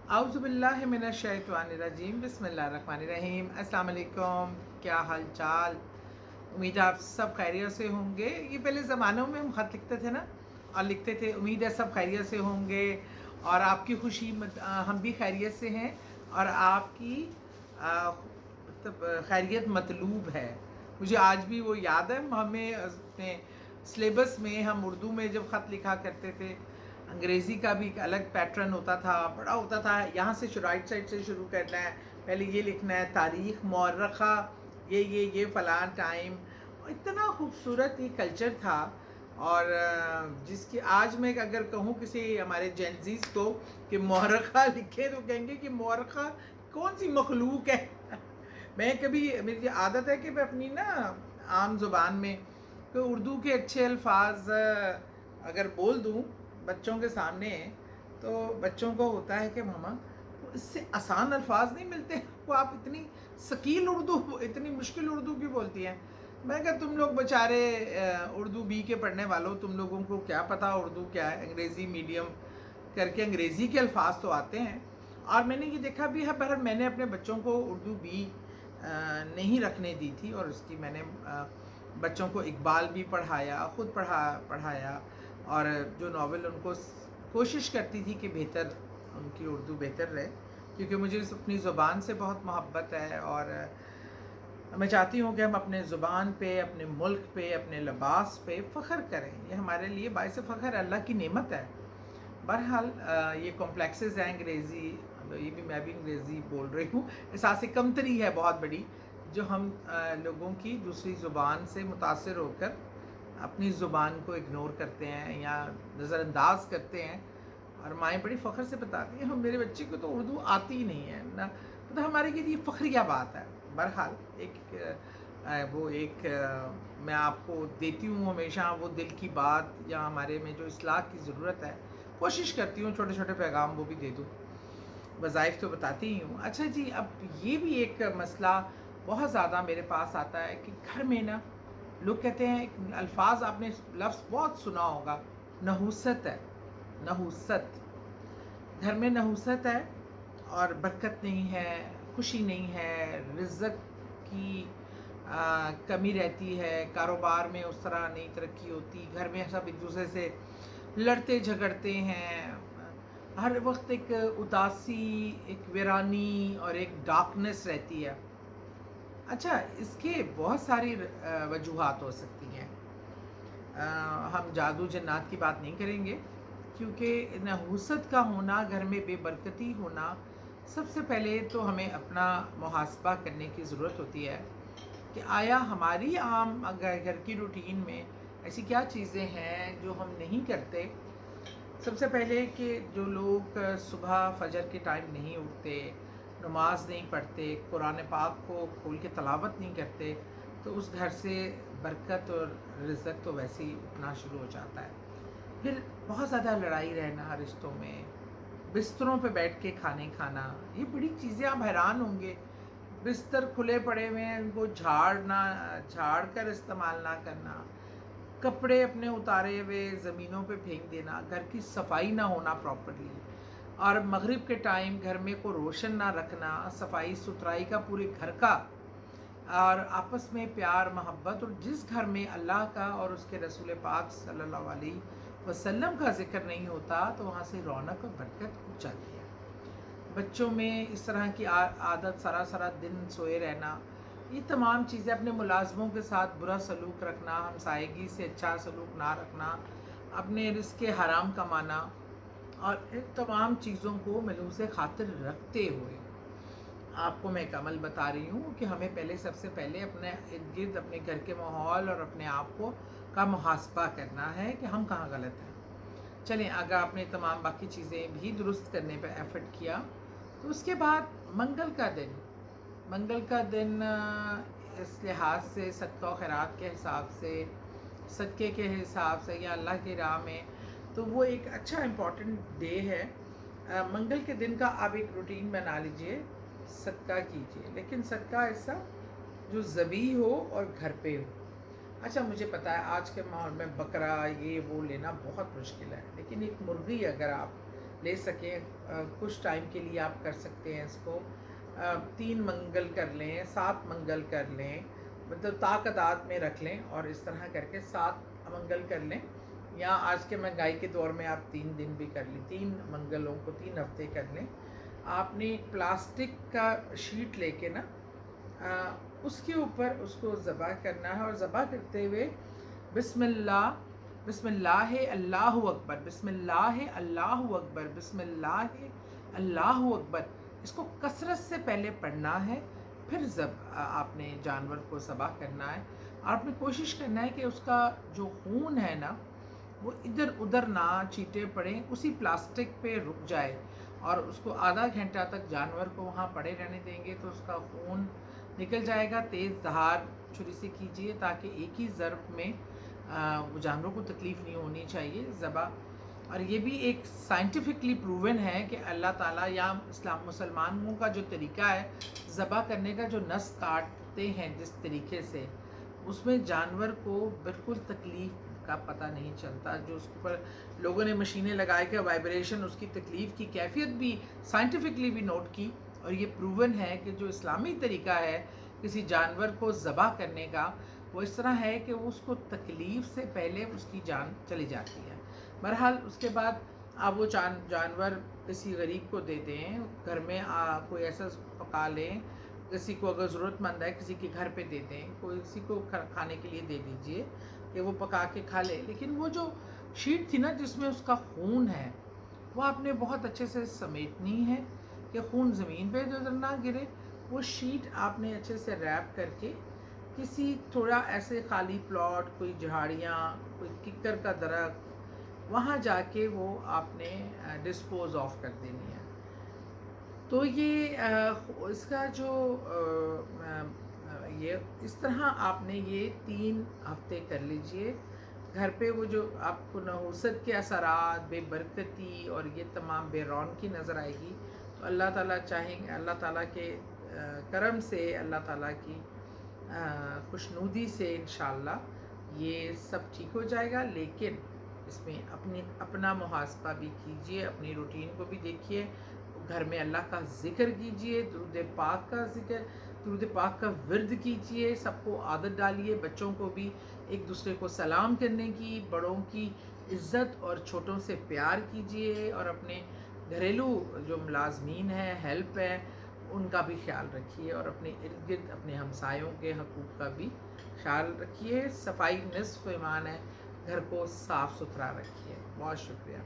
اعوذ باللہ من الشیطان الرجیم بسم اللہ الرحمن الرحیم۔ السلام علیکم، کیا حال چال؟ امید ہے آپ سب خیریت سے ہوں گے۔ یہ پہلے زمانوں میں ہم خط لکھتے تھے نا، اور لکھتے تھے امید ہے سب خیریت سے ہوں گے اور آپ کی خوشی ہم بھی خیریت سے ہیں اور آپ کی خیریت مطلوب ہے۔ مجھے آج بھی وہ یاد ہے، ہمیں اپنے سلیبس میں ہم اردو میں جب خط لکھا کرتے تھے، انگریزی کا بھی ایک الگ پیٹرن ہوتا تھا، بڑا ہوتا تھا، یہاں سے رائٹ سائڈ سے شروع کرنا ہے، پہلے یہ لکھنا ہے تاریخ مورخہ، یہ فلاں ٹائم، اتنا خوبصورت یہ کلچر تھا۔ اور جس کی آج میں اگر کہوں کسی ہمارے جینزیز کو کہ مورخہ لکھے تو کہیں گے کہ مورخہ کون سی مخلوق ہے۔ میں کبھی میری عادت ہے کہ میں اپنی نا عام زبان میں تو اردو کے اچھے الفاظ اگر بول دوں بچوں کے سامنے، تو بچوں کو ہوتا ہے کہ ماما اس سے آسان الفاظ نہیں ملتے، وہ آپ اتنی ثقیل اردو، اتنی مشکل اردو کیوں بولتی ہیں؟ میں کہا تم لوگ بیچارے اردو بی کے پڑھنے والوں، تم لوگوں کو کیا پتا اردو کیا ہے؟ انگریزی میڈیم کر کے انگریزی کے الفاظ تو آتے ہیں۔ اور میں نے یہ دیکھا بھی ہے، پر میں نے اپنے بچوں کو اردو بی نہیں رکھنے دی تھی، اور اس کی میں نے بچوں کو اقبال بھی پڑھایا، خود پڑھایا، اور جو ناول ان کو کوشش کرتی تھی کہ بہتر ان کی اردو بہتر رہے، کیونکہ مجھے اپنی زبان سے بہت محبت ہے، اور میں چاہتی ہوں کہ ہم اپنے زبان پہ، اپنے ملک پہ، اپنے لباس پہ فخر کریں۔ یہ ہمارے لیے باعث فخر اللہ کی نعمت ہے۔ بہرحال یہ کمپلیکسز ہیں انگریزی، یہ بھی میں بھی انگریزی بول رہی ہوں، احساس کمتری ہے بہت بڑی، جو ہم لوگوں کی دوسری زبان سے متاثر ہو کر اپنی زبان کو اگنور کرتے ہیں یا نظر انداز کرتے ہیں، اور مائیں بڑی فخر سے بتاتی ہیں ہم میرے بچے کو تو اردو آتی ہی نہیں ہے نا، تو ہمارے لیے یہ فخریہ بات ہے۔ بہرحال ایک میں آپ کو دیتی ہوں ہمیشہ وہ دل کی بات، یا ہمارے میں جو اصلاح کی ضرورت ہے، کوشش کرتی ہوں چھوٹے چھوٹے پیغام وہ بھی دے دوں، وظائف تو بتاتی ہی ہوں۔ اچھا جی، اب یہ بھی ایک مسئلہ بہت زیادہ میرے پاس آتا ہے کہ گھر میں نا لوگ کہتے ہیں، الفاظ آپ نے لفظ بہت سنا ہوگا، نحوست ہے، نحوست، گھر میں نحوست ہے اور برکت نہیں ہے، خوشی نہیں ہے، رزق کی کمی رہتی ہے، کاروبار میں اس طرح نہیں ترقی ہوتی، گھر میں سب ایک دوسرے سے لڑتے جھگڑتے ہیں، ہر وقت ایک اداسی، ایک ویرانی اور ایک ڈارکنس رہتی ہے۔ اچھا، اس کے بہت ساری وجوہات ہو سکتی ہیں، ہم جادو جنات کی بات نہیں کریں گے، کیونکہ نحوست کا ہونا، گھر میں بے برکتی ہونا، سب سے پہلے تو ہمیں اپنا محاسبہ کرنے کی ضرورت ہوتی ہے کہ آیا ہماری عام گھر کی روٹین میں ایسی کیا چیزیں ہیں جو ہم نہیں کرتے۔ سب سے پہلے کہ جو لوگ صبح فجر کے ٹائم نہیں اٹھتے، نماز نہیں پڑھتے، قرآن پاک کو کھول کے تلاوت نہیں کرتے، تو اس گھر سے برکت اور رزق تو ویسے ہی اٹھنا شروع ہو جاتا ہے۔ پھر بہت زیادہ لڑائی رہنا رشتوں میں، بستروں پہ بیٹھ کے کھانے کھانا، یہ بڑی چیزیں آپ حیران ہوں گے، بستر کھلے پڑے ہوئے ہیں، ان کو جھاڑ کر استعمال نہ کرنا، کپڑے اپنے اتارے ہوئے زمینوں پہ پھینک دینا، گھر کی صفائی نہ ہونا پراپرلی، اور مغرب کے ٹائم گھر میں کو روشن نہ رکھنا، صفائی ستھرائی کا پورے گھر کا، اور آپس میں پیار محبت، اور جس گھر میں اللہ کا اور اس کے رسول پاک صلی اللہ علیہ وسلم کا ذکر نہیں ہوتا، تو وہاں سے رونق اور برکت اٹھ جاتی ہے۔ بچوں میں اس طرح کی عادت، سارا دن سوئے رہنا، یہ تمام چیزیں، اپنے ملازموں کے ساتھ برا سلوک رکھنا، ہمسائیگی سے اچھا سلوک نہ رکھنا، اپنے رزق حرام کمانا، اور ان تمام چیزوں کو ملحوظ خاطر رکھتے ہوئے آپ کو میں ایک عمل بتا رہی ہوں کہ ہمیں سب سے پہلے اپنے ارد گرد، اپنے گھر کے ماحول اور اپنے آپ کو کا محاسبہ کرنا ہے کہ ہم کہاں غلط ہیں۔ چلیں، اگر آپ نے تمام باقی چیزیں بھی درست کرنے پہ ایفرٹ کیا، تو اس کے بعد منگل کا دن اس لحاظ سے، صدقہ و خیرات کے حساب سے، صدقے کے حساب سے، یا اللہ کی راہ میں، تو وہ ایک اچھا امپورٹنٹ ڈے ہے۔ منگل کے دن کا آپ ایک روٹین بنا لیجئے، صدقہ کیجئے، لیکن صدقہ ایسا جو ذبیح ہو اور گھر پہ ہو۔ اچھا، مجھے پتا ہے آج کے ماحول میں بکرا یہ وہ لینا بہت مشکل ہے، لیکن ایک مرغی اگر آپ لے سکیں کچھ ٹائم کے لیے آپ کر سکتے ہیں اس کو. 3 منگل کر لیں، 7 منگل کر لیں، مطلب تعداد میں رکھ لیں اور اس طرح کر کے 7 منگل کر لیں. یا آج کے مہنگائی کے دور میں آپ 3 دن بھی کر لیں، 3 منگلوں کو 3 ہفتے کر لیں. آپ نے ایک پلاسٹک کا شیٹ لے کے نا اس کے اوپر اس کو ذبح کرنا ہے، اور ذبح کرتے ہوئے بسم اللہ، بسم اللہ اللہ اکبر، بسم اللہ اللہ اکبر، بسم اللہ اللہ اکبر، اس کو کثرت سے پہلے پڑھنا ہے. پھر آپ نے جانور کو ذبح کرنا ہے. اور آپ نے کوشش کرنا ہے کہ اس کا جو خون ہے نا وہ ادھر ادھر نہ چیٹے پڑیں، اسی پلاسٹک پہ رک جائے. اور اس کو آدھا گھنٹہ تک جانور کو وہاں پڑے رہنے دیں گے تو اس کا خون نکل جائے گا. تیز دھار چھری سے کیجئے تاکہ ایک ہی ضرب میں جانوروں کو تکلیف نہیں ہونی چاہیے ذبح. اور یہ بھی ایک سائنٹیفکلی پروون ہے کہ اللہ تعالیٰ یا مسلمانوں کا جو طریقہ ہے ذبح کرنے کا، جو نس کاٹتے ہیں جس طریقے سے، اس میں جانور کو بالکل تکلیف کا پتہ نہیں چلتا. جو اس پر لوگوں نے مشینیں لگائے کہ وائبریشن اس کی تکلیف کی کیفیت بھی سائنٹیفکلی بھی نوٹ کی. اور یہ پروون ہے کہ جو اسلامی طریقہ ہے کسی جانور کو ذبح کرنے کا، وہ اس طرح ہے کہ اس کو تکلیف سے پہلے اس کی جان چلی جاتی ہے. بہرحال اس کے بعد آپ وہ جانور کسی غریب کو دے دیں، گھر میں کوئی ایسا پکا لیں، کسی کو اگر ضرورت مند ہے کسی کے گھر پہ دے دیں، کسی کو کھانے کے لیے دے دیجئے کہ وہ پکا کے کھا لے. لیکن وہ جو شیٹ تھی نا جس میں اس کا خون ہے، وہ آپ نے بہت اچھے سے سمیٹنی ہے کہ خون زمین پہ ادھر نہ گرے. وہ شیٹ آپ نے اچھے سے ریپ کر کے کسی تھوڑا ایسے خالی پلاٹ، کوئی جھاڑیاں، کوئی ککر کا درخت، وہاں جا کے وہ آپ نے ڈسپوز آف کر دینی ہے. تو یہ اس کا جو یہ اس طرح آپ نے یہ 3 ہفتے کر لیجئے. گھر پہ وہ جو آپ کو نحوست کے اثرات، بے برکتی اور یہ تمام بے رونقی نظر آئے گی، تو اللہ تعالیٰ چاہیں گے، اللہ تعالیٰ کے کرم سے، اللہ تعالیٰ کی خوشنودی سے انشاءاللہ یہ سب ٹھیک ہو جائے گا. لیکن اس میں اپنا محاسبہ بھی کیجئے، اپنی روٹین کو بھی دیکھیے. گھر میں اللہ کا ذکر کیجئے، درود پاک کا ذکر، درود پاک کا ورد کیجئے. سب کو عادت ڈالیے، بچوں کو بھی ایک دوسرے کو سلام کرنے کی، بڑوں کی عزت اور چھوٹوں سے پیار کیجئے. اور اپنے گھریلو جو ملازمین ہیں، ہیلپ ہے، ان کا بھی خیال رکھیے. اور اپنے ارد گرد اپنے ہمسایوں کے حقوق کا بھی خیال رکھیے. صفائی نصف ایمان ہے، گھر کو صاف ستھرا رکھیے. بہت شکریہ.